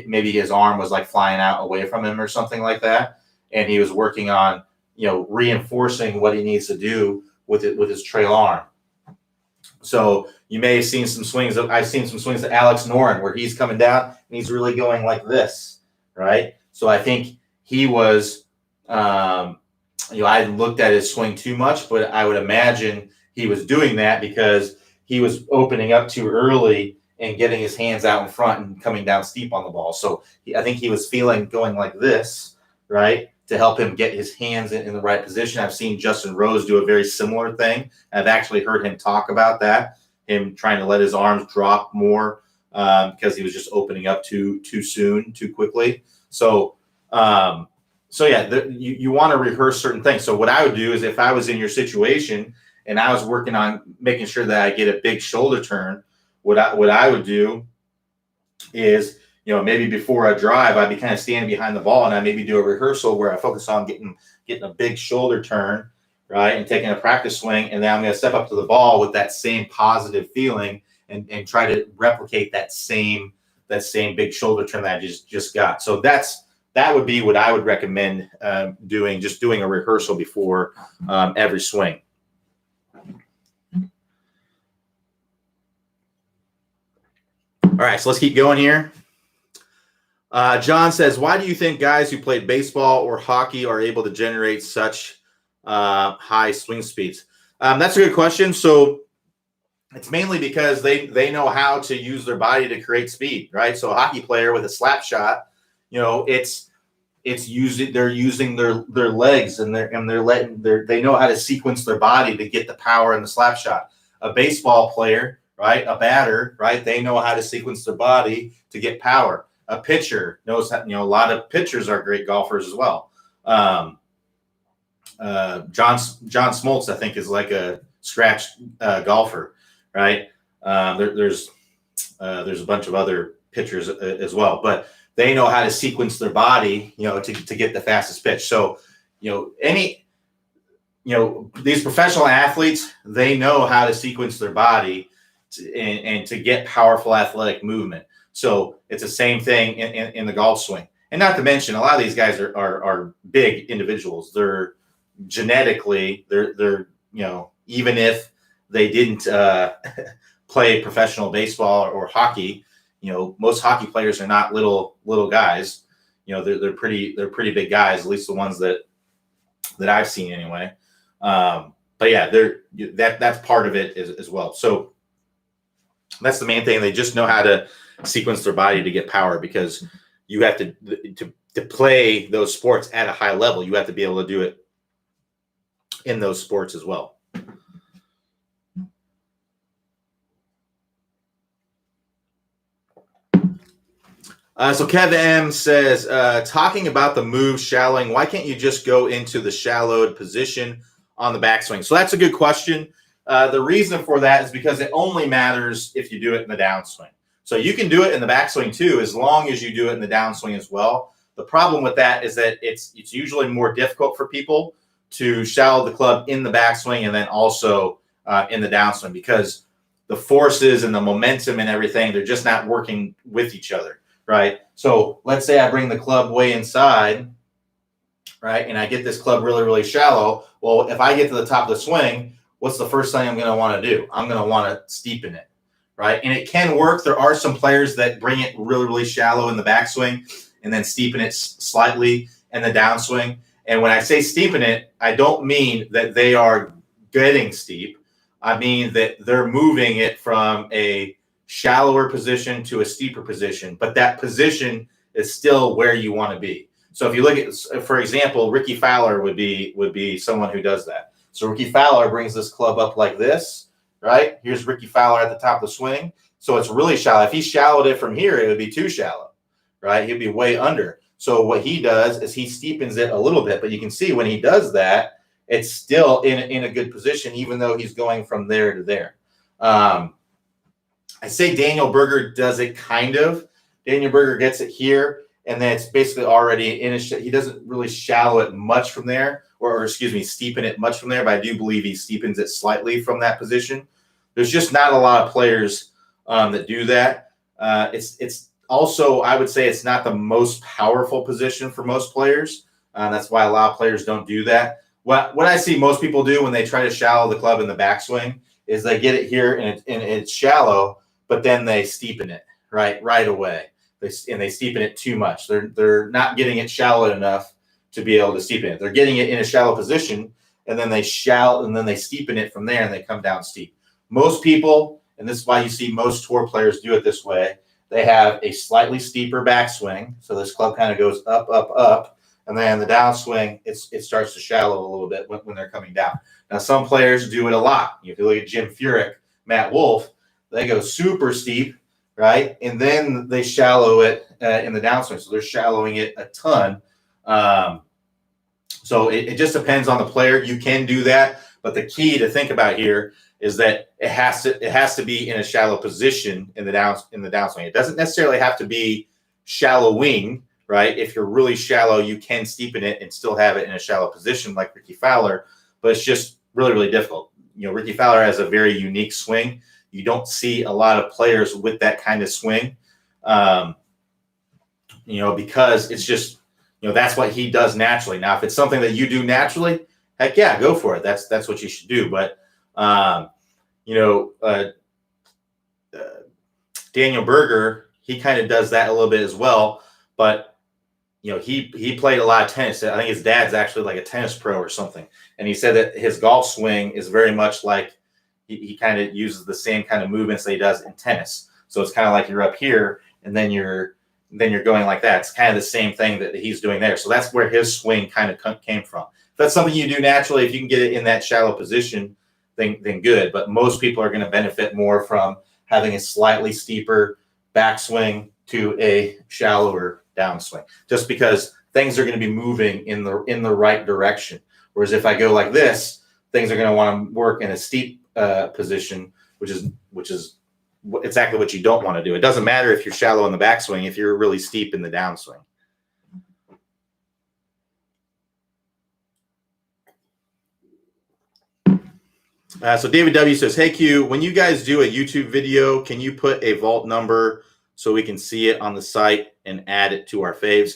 maybe his arm was like flying out away from him or something like that, and he was working on reinforcing what he needs to do with his trail arm. So you may have seen some swings. I've seen some swings to Alex Noren where he's coming down and he's really going like this, right? So I think he was, I looked at his swing too much, but I would imagine he was doing that because he was opening up too early and getting his hands out in front and coming down steep on the ball. So I think he was feeling going like this, right, to help him get his hands in the right position. I've seen Justin Rose do a very similar thing. I've actually heard him talk about that, him trying to let his arms drop more because he was just opening up too soon, too quickly. So you want to rehearse certain things. So what I would do is if I was in your situation and I was working on making sure that I get a big shoulder turn, what I would do is, maybe before a drive, I'd be kind of standing behind the ball, and I maybe do a rehearsal where I focus on getting a big shoulder turn, right, and taking a practice swing, and then I'm going to step up to the ball with that same positive feeling and try to replicate that same big shoulder turn that I just got. So that would be what I would recommend doing, just doing a rehearsal before every swing. All right, so let's keep going here. John says, why do you think guys who played baseball or hockey are able to generate such high swing speeds? That's a good question. So it's mainly because they know how to use their body to create speed, right? So a hockey player with a slap shot, they're using their legs and they know how to sequence their body to get the power in the slap shot. A baseball player, right, a batter, right, they know how to sequence their body to get power. A pitcher knows that, a lot of pitchers are great golfers as well. John Smoltz, I think, is like a scratch golfer, right? There's a bunch of other pitchers as well, but they know how to sequence their body, to get the fastest pitch. So, these professional athletes, they know how to sequence their body and to get powerful athletic movement. So it's the same thing in the golf swing. And not to mention, a lot of these guys are big individuals. They're genetically, they're even if they didn't play professional baseball or hockey, most hockey players are not little guys. They're pretty big guys, at least the ones that I've seen anyway. But yeah, that's part of it as well. So that's the main thing. They just know how to sequence their body to get power, because you have to play those sports at a high level. You have to be able to do it in those sports as well. So Kev M says, talking about the move shallowing, why can't you just go into the shallowed position on the backswing? So that's a good question. The reason for that is because it only matters if you do it in the downswing. So you can do it in the backswing too, as long as you do it in the downswing as well. The problem with that is that it's usually more difficult for people to shallow the club in the backswing and then also in the downswing, because the forces and the momentum and everything, they're just not working with each other, right? So let's say I bring the club way inside, right, and I get this club really, really shallow. Well, if I get to the top of the swing, what's the first thing I'm going to want to do? I'm going to want to steepen it, right? And it can work. There are some players that bring it really, really shallow in the backswing and then steepen it slightly in the downswing. And when I say steepen it, I don't mean that they are getting steep. I mean that they're moving it from a shallower position to a steeper position, but that position is still where you want to be. So if you look at, for example, Ricky Fowler would be someone who does that. So Ricky Fowler brings this club up like this, right? Here's Ricky Fowler at the top of the swing. So it's really shallow. If he shallowed it from here, it would be too shallow, right? He'd be way under. So what he does is he steepens it a little bit, but you can see when he does that, it's still in a good position, even though he's going from there to there. I say Daniel Berger does it kind of. Daniel Berger gets it here, and then it's basically already in he doesn't really shallow it much from there, or excuse me, steepen it much from there, but I do believe he steepens it slightly from that position. There's just not a lot of players that do that. It's also, I would say, it's not the most powerful position for most players. That's why a lot of players don't do that. What I see most people do when they try to shallow the club in the backswing is they get it here and it's shallow, but then they steepen it right away. They steepen it too much. They're not getting it shallow enough to be able to steepen it. They're getting it in a shallow position, and then they steepen it from there, and they come down steep. Most people, and this is why you see most tour players do it this way, they have a slightly steeper backswing. So this club kind of goes up, up, up. And then the downswing, it starts to shallow a little bit when they're coming down. Now, some players do it a lot. If you look at Jim Furyk, Matt Wolff, they go super steep, right? And then they shallow it in the downswing. So they're shallowing it a ton. So it just depends on the player. You can do that. But the key to think about here is that it has to be in a shallow position in the downswing. It doesn't necessarily have to be shallow wing, right? If you're really shallow, you can steepen it and still have it in a shallow position like Ricky Fowler, but it's just really, really difficult. Ricky Fowler has a very unique swing. You don't see a lot of players with that kind of swing, because it's just, that's what he does naturally. Now, if it's something that you do naturally, heck yeah, go for it. That's what you should do. But, Daniel Berger, he kind of does that a little bit as well. But, he played a lot of tennis. I think his dad's actually like a tennis pro or something. And he said that his golf swing is very much like he kind of uses the same kind of movements that he does in tennis. So it's kind of like you're up here and then you're going like that. It's kind of the same thing that he's doing there. So that's where his swing kind of came from. If that's something you do naturally, if you can get it in that shallow position, then good. But most people are going to benefit more from having a slightly steeper backswing to a shallower downswing, just because things are going to be moving in the right direction. Whereas if I go like this, things are going to want to work in a steep position, which is exactly what you don't want to do. It doesn't matter if you're shallow in the backswing if you're really steep in the downswing. So David W says, "Hey Q, when you guys do a YouTube video, can you put a vault number so we can see it on the site and add it to our faves?"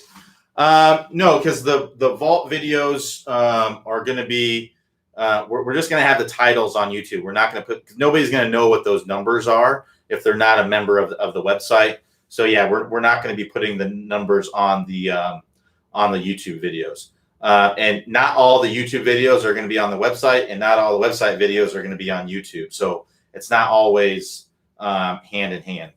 No, because the vault videos are going to be we're just going to have the titles on YouTube. We're not going to nobody's going to know what those numbers are if they're not a member of the website. So yeah, we're not going to be putting the numbers on the YouTube videos. And not all the YouTube videos are going to be on the website, and not all the website videos are going to be on YouTube. So it's not always hand in hand.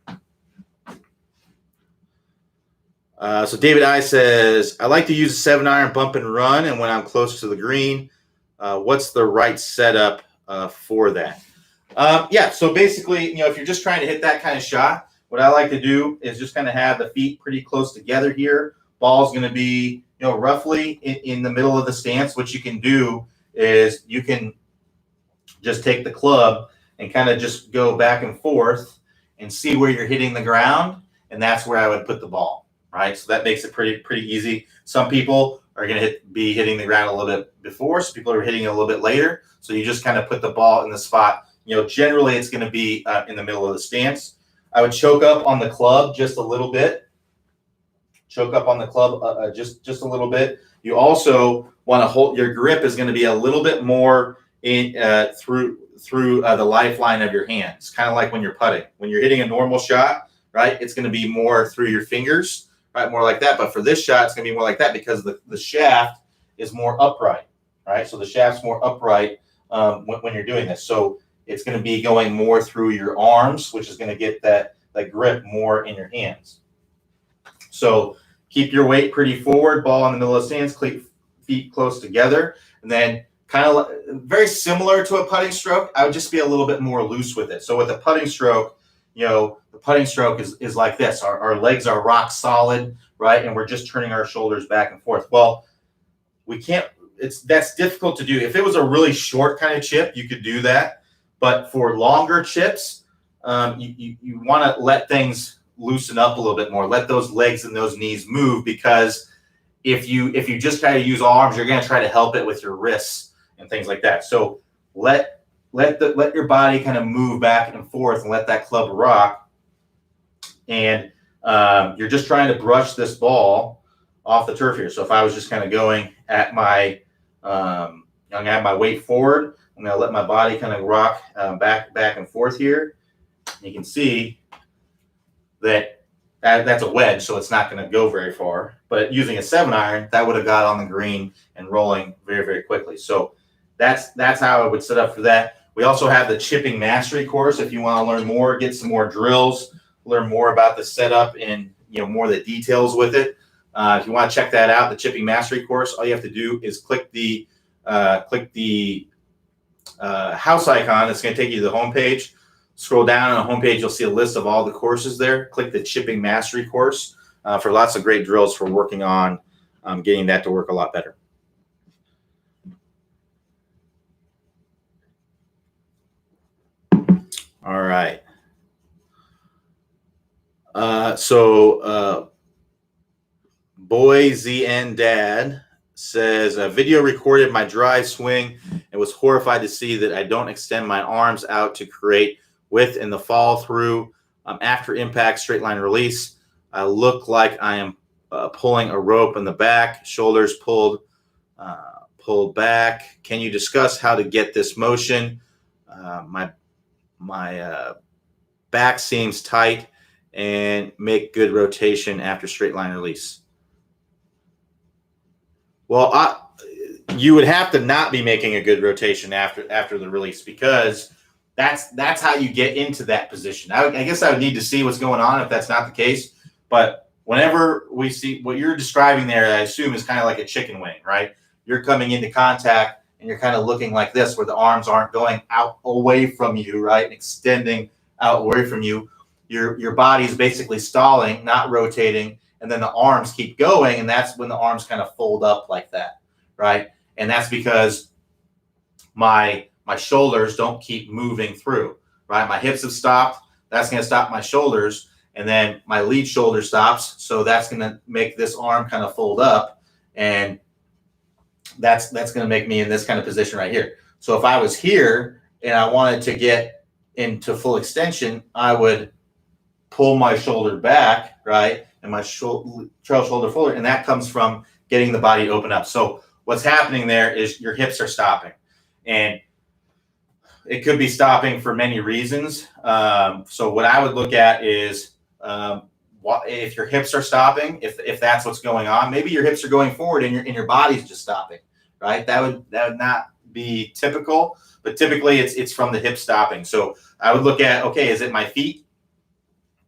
So David I says, "I like to use a 7-iron bump and run, and when I'm close to the green, what's the right setup for that?" Yeah, so basically, if you're just trying to hit that kind of shot, what I like to do is just kind of have the feet pretty close together here. Ball's going to be, roughly in the middle of the stance. What you can do is you can just take the club and kind of just go back and forth and see where you're hitting the ground, and that's where I would put the ball, right? So that makes it pretty easy. Some people are going to be hitting the ground a little bit before, some people are hitting it a little bit later. So you just kind of put the ball in the spot. Generally it's going to be in the middle of the stance. I would choke up on the club just a little bit. Choke up on the club just a little bit. You also want to hold your grip is going to be a little bit more in through the lifeline of your hands, kind of like when you're putting. When you're hitting a normal shot, right, it's going to be more through your fingers, right, more like that. But for this shot, it's going to be more like that because the shaft is more upright, right? So the shaft's more upright when you're doing this. So it's going to be going more through your arms, which is going to get that grip more in your hands. So keep your weight pretty forward, ball in the middle of the stance, feet close together, and then kind of very similar to a putting stroke. I would just be a little bit more loose with it. So with a putting stroke, the putting stroke is like this. Our legs are rock solid, right? And we're just turning our shoulders back and forth. Well, we can't. That's difficult to do. If it was a really short kind of chip, you could do that. But for longer chips, you want to let things loosen up a little bit more. Let those legs and those knees move, because if you just try to use arms, you're going to try to help it with your wrists and things like that. So let your body kind of move back and forth and let that club rock. And you're just trying to brush this ball off the turf here. So if I was just kind of going at my I'm going to have my weight forward, I'm going to let my body kind of rock back and forth here. You can see that's a wedge, so it's not going to go very far. But using a 7-iron, that would have got on the green and rolling very, very quickly. So that's how I would set up for that. We also have the chipping mastery course. If you want to learn more, get some more drills, learn more about the setup and more of the details with it. If you want to check that out, the chipping mastery course, all you have to do is click the house icon. It's going to take you to the homepage. Scroll down on the homepage, you'll see a list of all the courses there. Click the Chipping Mastery course for lots of great drills for working on getting that to work a lot better. All right. So Boy ZN Dad says a video recorded my drive swing and was horrified to see that I don't extend my arms out to create width in the fall through. After impact, straight line release, I look like I am pulling a rope in the back, shoulders pulled back. Can you discuss how to get this motion? My back seems tight and make good rotation after straight line release. Well, you would have to not be making a good rotation after the release, because that's how you get into that position. I guess I would need to see what's going on if that's not the case. But whenever we see what you're describing there, I assume is kind of like a chicken wing, right? You're coming into contact and you're kind of looking like this, where the arms aren't going out away from you, right? Extending out away from you. Your body's basically stalling, not rotating, and then the arms keep going, and that's when the arms kind of fold up like that, right? And that's because my shoulders don't keep moving through, right? My hips have stopped. That's going to stop my shoulders, and then my lead shoulder stops, so that's going to make this arm kind of fold up, and that's going to make me in this kind of position right here. So if I was here and I wanted to get into full extension, I would pull my shoulder back, right? And my trail shoulder forward. And that comes from getting the body to open up. So what's happening there is your hips are stopping. And it could be stopping for many reasons. So what I would look at is if your hips are stopping, if that's what's going on, maybe your hips are going forward and your body's just stopping, right? That would not be typical, but typically it's from the hip stopping. So I would look at, okay, is it my feet?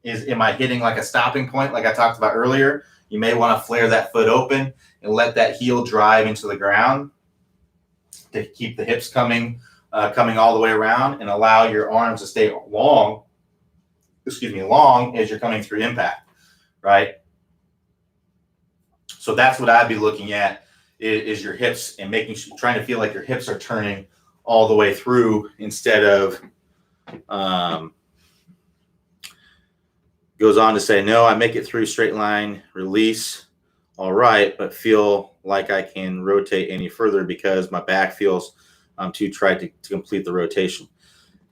Am I hitting like a stopping point like I talked about earlier? You may want to flare that foot open and let that heel drive into the ground to keep the hips coming all the way around, and allow your arms to stay long as you're coming through impact, right? So that's what I'd be looking at is your hips, and trying to feel like your hips are turning all the way through instead of goes on to say, no, I make it through straight line release all right, but feel like I can rotate any further because my back feels too tight to complete the rotation.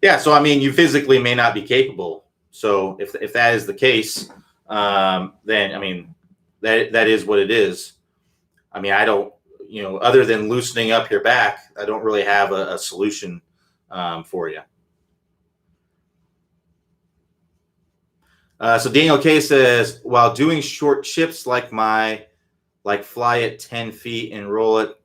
Yeah, so I mean, you physically may not be capable. So if that is the case, then I mean, that is what it is. I mean, I don't, other than loosening up your back, I don't really have a solution for you. So Daniel K says, while doing short chips like fly it 10 feet and roll it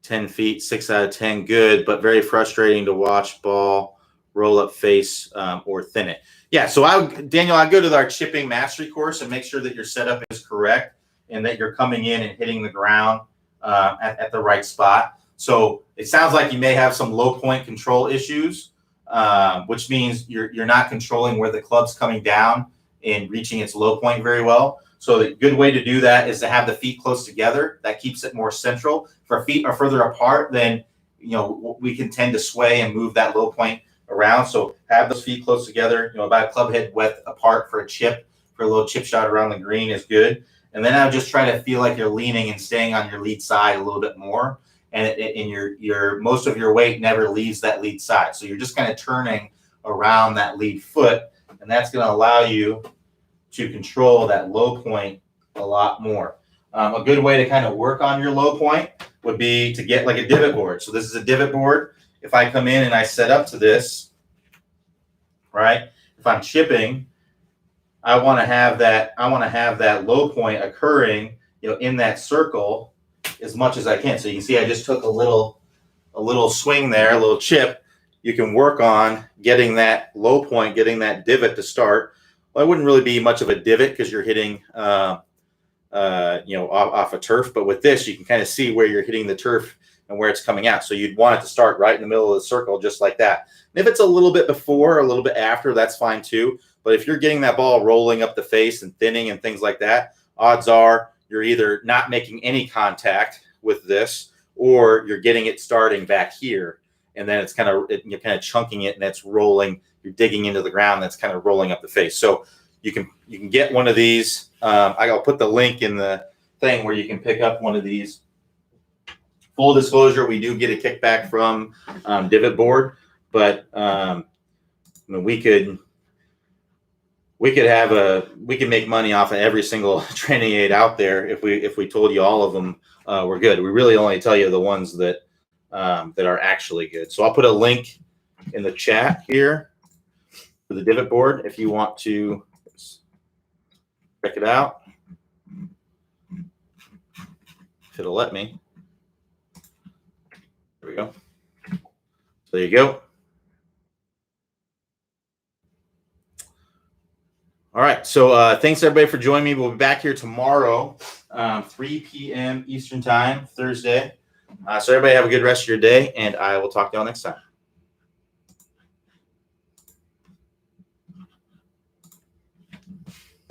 10 feet, 6 out of 10, good, but very frustrating to watch ball roll up face or thin it. Yeah, so Daniel, I go to our chipping mastery course and make sure that your setup is correct and that you're coming in and hitting the ground at the right spot. So it sounds like you may have some low point control issues, which means you're not controlling where the club's coming down and reaching its low point very well. So the good way to do that is to have the feet close together. That keeps it more central. If our feet are further apart, then we can tend to sway and move that low point around. So have those feet close together, about club head width apart for a chip, for a little chip shot around the green is good. And then I would just try to feel like you're leaning and staying on your lead side a little bit more. And your most of your weight never leaves that lead side. So you're just kind of turning around that lead foot, and that's going to allow you to control that low point a lot more. A good way to kind of work on your low point would be to get like a divot board. So this is a divot board. If I come in and I set up to this, right? If I'm chipping, I want to have that low point occurring, in that circle as much as I can. So you can see I just took a little swing there, a little chip. You can work on getting that low point, getting that divot to start. Well, it wouldn't really be much of a divot because you're hitting, off a turf. But with this, you can kind of see where you're hitting the turf and where it's coming out. So you'd want it to start right in the middle of the circle, just like that. And if it's a little bit before, a little bit after, that's fine too. But if you're getting that ball rolling up the face and thinning and things like that, odds are you're either not making any contact with this, or you're getting it starting back here. and then it's kind of you're kind of chunking it, and it's rolling. You're digging into the ground. That's kind of rolling up the face. So you can get one of these. I'll put the link in the thing where you can pick up one of these. Full disclosure, we do get a kickback from Divot Board, but we could make money off of every single training aid out there if we told you all of them were good. We really only tell you the ones that are actually good. So I'll put a link in the chat here for the Divot Board if you want to check it out. If it'll let me. There we go. So there you go. All right. So thanks everybody for joining me. We'll be back here tomorrow, 3 p.m. Eastern Time, Thursday. So everybody have a good rest of your day, and I will talk to y'all next time.